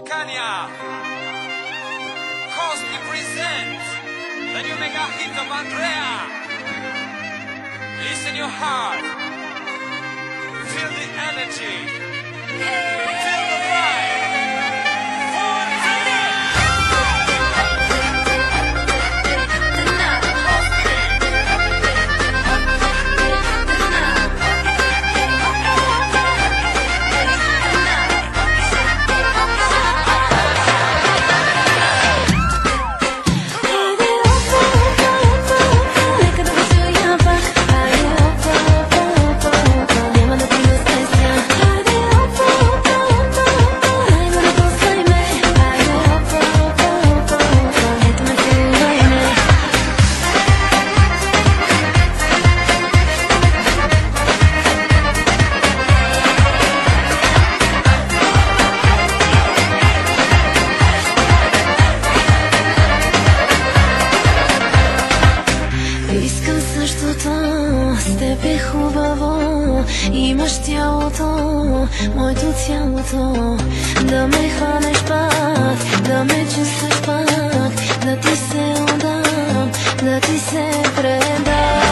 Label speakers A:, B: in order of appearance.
A: Kania. Cosby presents the new mega hit of Andrea. Listen your heart. Feel the energy. Feel the vibe.
B: Искам същото с теб е хубаво. Имаш тялото, моето цялото. Да ме хванеш пак, да ме чувстваш пак. Да ти се отдам, да ти се предам.